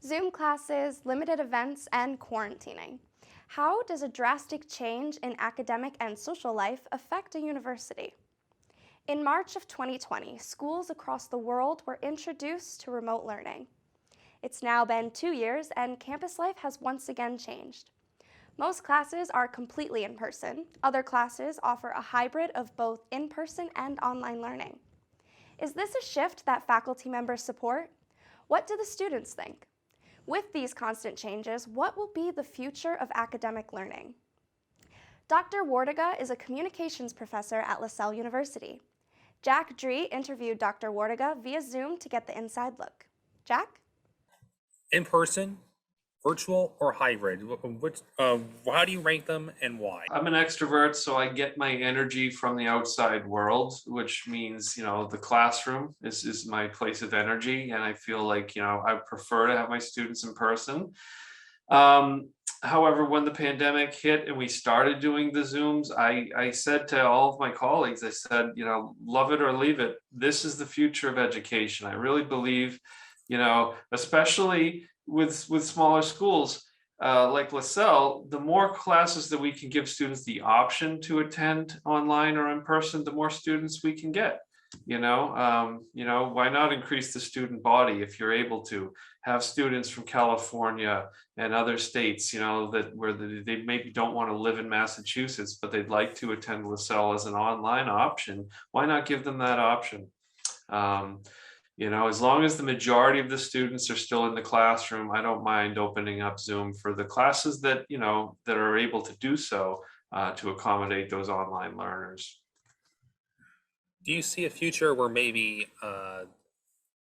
Zoom classes, limited events, and quarantining. How does a drastic change in academic and social life affect a university? In March of 2020, schools across the world were introduced to remote learning. It's now been 2 years, and campus life has once again changed. Most classes are completely in person. Other classes offer a hybrid of both in-person and online learning. Is this a shift that faculty members support? What do the students think? With these constant changes, what will be the future of academic learning? Dr. Wardiga is a communications professor at Lasell University. Jack Dree interviewed Dr. Wardiga via Zoom to get the inside look. Jack? In person, virtual, or hybrid? How do you rank them and why? I'm an extrovert, so I get my energy from the outside world, which means, the classroom is my place of energy. And I feel like, I prefer to have my students in person. However, when the pandemic hit and we started doing the Zooms, I said to all of my colleagues, I said, love it or leave it. This is the future of education. I really believe, especially with smaller schools like Lasell, the more classes that we can give students the option to attend online or in person, the more students we can get. Why not increase the student body if you're able to have students from California and other states, where they maybe don't want to live in Massachusetts, but they'd like to attend Lasell as an online option. Why not give them that option? As long as the majority of the students are still in the classroom, I don't mind opening up Zoom for the classes that, that are able to do so to accommodate those online learners. Do you see a future where maybe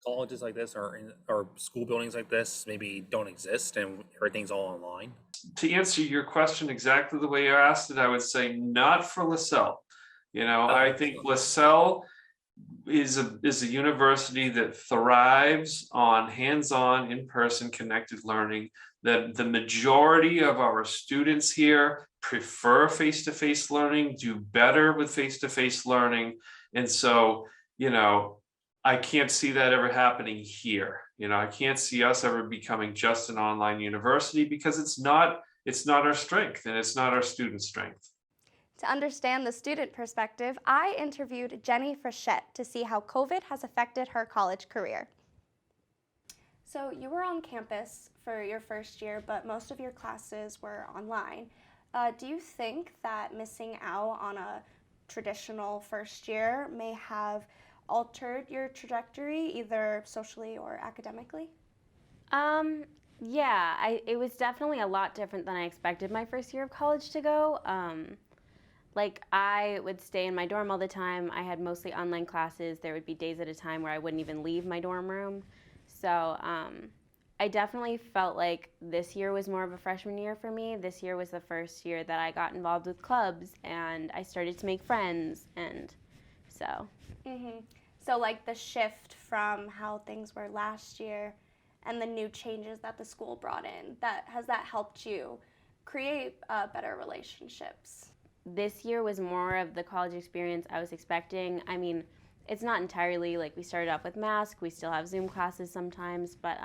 colleges like this or school buildings like this maybe don't exist and everything's all online? To answer your question exactly the way you asked it, I would say not for Lasell. I think Lasell is a university that thrives on hands-on, in-person connected learning, that the majority of our students here prefer face-to-face learning, do better with face-to-face learning. And so, I can't see that ever happening here. I can't see us ever becoming just an online university because it's not our strength and it's not our student strength. To understand the student perspective, I interviewed Jenny Frechette to see how COVID has affected her college career. So you were on campus for your first year, but most of your classes were online. Do you think that missing out on a traditional first year may have altered your trajectory, either socially or academically? Yeah, it was definitely a lot different than I expected my first year of college to go. I would stay in my dorm all the time. I had mostly online classes. There would be days at a time where I wouldn't even leave my dorm room. So I definitely felt like this year was more of a freshman year for me. This year was the first year that I got involved with clubs and I started to make friends, and so. Mm-hmm. So the shift from how things were last year and the new changes that the school brought in, has that helped you create better relationships? This year was more of the college experience I was expecting. I mean, it's not entirely we started off with masks, we still have Zoom classes sometimes, but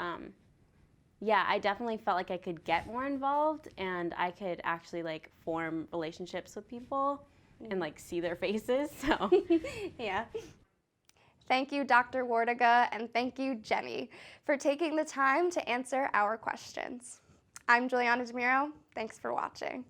yeah, I definitely felt like I could get more involved and I could actually form relationships with people and see their faces. So yeah. Thank you, Dr. Wardiga, and thank you, Jenny, for taking the time to answer our questions. I'm Juliana DeMiro. Thanks for watching.